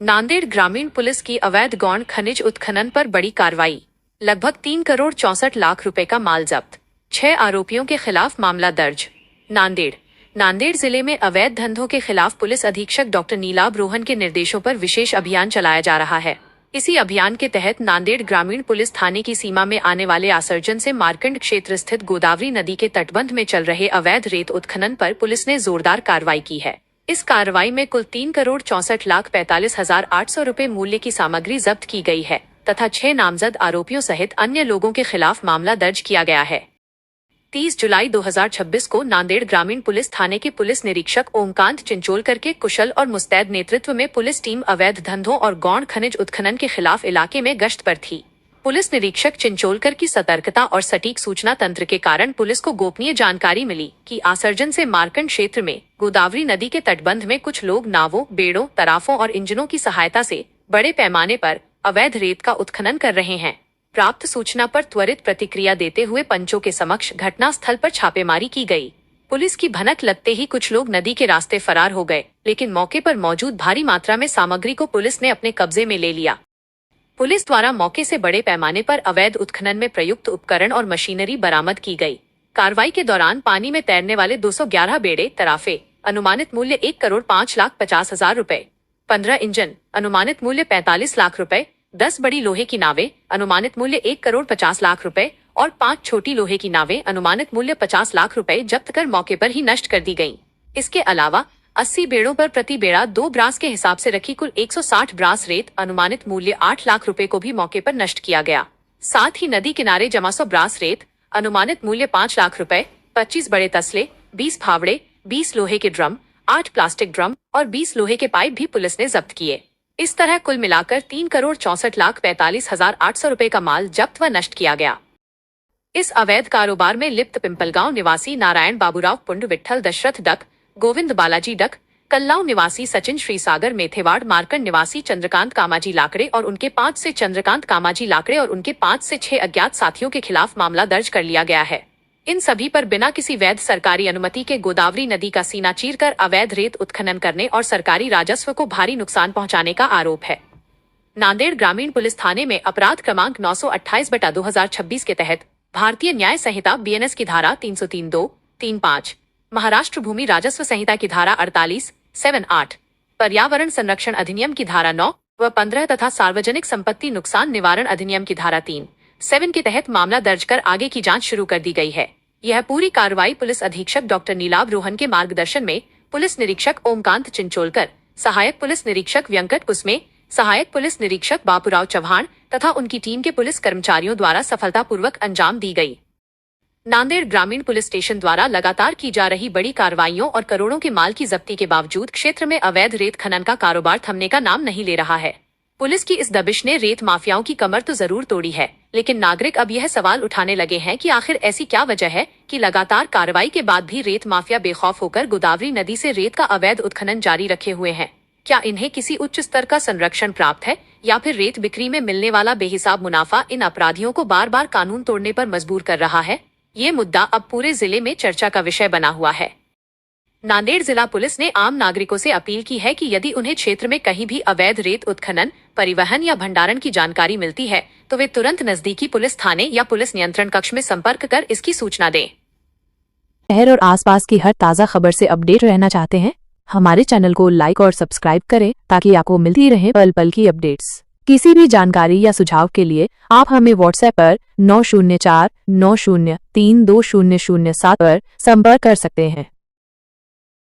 नांदेड़ ग्रामीण पुलिस की अवैध गौण खनिज उत्खनन पर बड़ी कार्रवाई। लगभग 3,64,00,000 रुपए का माल जब्त। 6 आरोपियों के खिलाफ मामला दर्ज। नांदेड़ जिले में अवैध धंधों के खिलाफ पुलिस अधीक्षक डॉक्टर नीलाभ रोहन के निर्देशों पर विशेष अभियान चलाया जा रहा है। इसी अभियान के तहत नांदेड़ ग्रामीण पुलिस थाने की सीमा में आने वाले आसर्जन से मार्कंड क्षेत्र स्थित गोदावरी नदी के तटबंध में चल रहे अवैध रेत उत्खनन पर पुलिस ने जोरदार कार्रवाई की है। इस कार्रवाई में कुल 3,64,45,800 रुपए मूल्य की सामग्री जब्त की गई है तथा 6 नामजद आरोपियों सहित अन्य लोगों के खिलाफ मामला दर्ज किया गया है। 30 जुलाई 2026 को नांदेड़ ग्रामीण पुलिस थाने के पुलिस निरीक्षक ओमकांत चिंचोलकर के कुशल और मुस्तैद नेतृत्व में पुलिस टीम अवैध धंधों और गौण खनिज उत्खनन के खिलाफ इलाके में गश्त पर थी। पुलिस निरीक्षक चिंचोलकर की सतर्कता और सटीक सूचना तंत्र के कारण पुलिस को गोपनीय जानकारी मिली कि आसर्जन से मार्कंड क्षेत्र में गोदावरी नदी के तटबंध में कुछ लोग नावों, बेड़ों, तराफों और इंजनों की सहायता से बड़े पैमाने पर अवैध रेत का उत्खनन कर रहे हैं। प्राप्त सूचना पर त्वरित प्रतिक्रिया देते हुए पंचों के समक्ष घटनास्थल पर छापेमारी की गई। पुलिस की भनक लगते ही कुछ लोग नदी के रास्ते फरार हो गए, लेकिन मौके पर मौजूद भारी मात्रा में सामग्री को पुलिस ने अपने कब्जे में ले लिया। पुलिस द्वारा मौके से बड़े पैमाने पर अवैध उत्खनन में प्रयुक्त उपकरण और मशीनरी बरामद की गई। कार्रवाई के दौरान पानी में तैरने वाले 211 बेड़े, तराफे, अनुमानित मूल्य 1,05,50,000 रुपए, 15 इंजन, अनुमानित मूल्य 45 लाख रुपए, 10 बड़ी लोहे की नावें, अनुमानित मूल्य 1,50,00,000 रुपए और 5 छोटी लोहे की नावें, अनुमानित मूल्य 50 लाख रुपए जब्त कर मौके पर ही नष्ट कर दी गयी। इसके अलावा 80 बेड़ों पर प्रति बेड़ा 2 ब्रास के हिसाब से रखी कुल 160 ब्रास रेत, अनुमानित मूल्य 8 लाख रुपए को भी मौके पर नष्ट किया गया। साथ ही नदी किनारे जमा 100 ब्रास रेत, अनुमानित मूल्य 5 लाख रुपए, 25 बड़े तसले, 20 फावड़े, 20 लोहे के ड्रम, 8 प्लास्टिक ड्रम और 20 लोहे के पाइप भी पुलिस ने जब्त किए। इस तरह कुल मिलाकर 3,64,45,800 रुपए का माल जब्त व नष्ट किया गया। इस अवैध कारोबार में लिप्त पिंपलगांव निवासी नारायण बाबूराव पुंड, विठल दशरथ डक, गोविंद बालाजी डक, कल्लाव निवासी सचिन श्रीसागर, मेथेवाड़ मार्कंड निवासी चंद्रकांत कामाजी लाकड़े और उनके 5 से 6 अज्ञात साथियों के खिलाफ मामला दर्ज कर लिया गया है। इन सभी पर बिना किसी वैध सरकारी अनुमति के गोदावरी नदी का सीना चीरकर अवैध रेत उत्खनन करने और सरकारी राजस्व को भारी नुकसान पहुंचाने का आरोप है। नांदेड़ ग्रामीण पुलिस थाने में अपराध क्रमांक 928/2026 के तहत भारतीय न्याय संहिता BNS की धारा 303(2), 3(5), महाराष्ट्र भूमि राजस्व संहिता की धारा 48(7)(8), पर्यावरण संरक्षण अधिनियम की धारा 9 व 15 तथा सार्वजनिक संपत्ति नुकसान निवारण अधिनियम की धारा 3(7) के तहत मामला दर्ज कर आगे की जांच शुरू कर दी गई है। यह पूरी कार्रवाई पुलिस अधीक्षक डॉक्टर नीलाभ रोहन के मार्गदर्शन में पुलिस निरीक्षक ओमकांत चिंचोलकर, सहायक पुलिस निरीक्षक व्यंकट कुसमे, सहायक पुलिस निरीक्षक बापूराव चौहान तथा उनकी टीम के पुलिस कर्मचारियों द्वारा सफलतापूर्वक अंजाम दी गई। नांदेड़ ग्रामीण पुलिस स्टेशन द्वारा लगातार की जा रही बड़ी कार्रवाइयों और करोड़ों के माल की जब्ती के बावजूद क्षेत्र में अवैध रेत खनन का कारोबार थमने का नाम नहीं ले रहा है। पुलिस की इस दबिश ने रेत माफियाओं की कमर तो जरूर तोड़ी है, लेकिन नागरिक अब यह सवाल उठाने लगे हैं कि आखिर ऐसी क्या वजह है कि लगातार कार्रवाई के बाद भी रेत माफिया बेखौफ होकर गोदावरी नदी से रेत का अवैध उत्खनन जारी रखे हुए हैं। क्या इन्हें किसी उच्च स्तर का संरक्षण प्राप्त है या फिर रेत बिक्री में मिलने वाला बेहिसाब मुनाफा इन अपराधियों को बार बार कानून तोड़ने पर मजबूर कर रहा है? ये मुद्दा अब पूरे जिले में चर्चा का विषय बना हुआ है। नांदेड़ जिला पुलिस ने आम नागरिकों से अपील की है कि यदि उन्हें क्षेत्र में कहीं भी अवैध रेत उत्खनन, परिवहन या भंडारण की जानकारी मिलती है तो वे तुरंत नजदीकी पुलिस थाने या पुलिस नियंत्रण कक्ष में संपर्क कर इसकी सूचना दें। शहर और आसपास की हर ताज़ा खबर से अपडेट रहना चाहते हैं? हमारे चैनल को लाइक और सब्सक्राइब करें ताकि आपको मिलती रहे पल पल की अपडेट्स। किसी भी जानकारी या सुझाव के लिए आप हमें व्हाट्सएप पर 904 90 320007 पर संपर्क कर सकते हैं।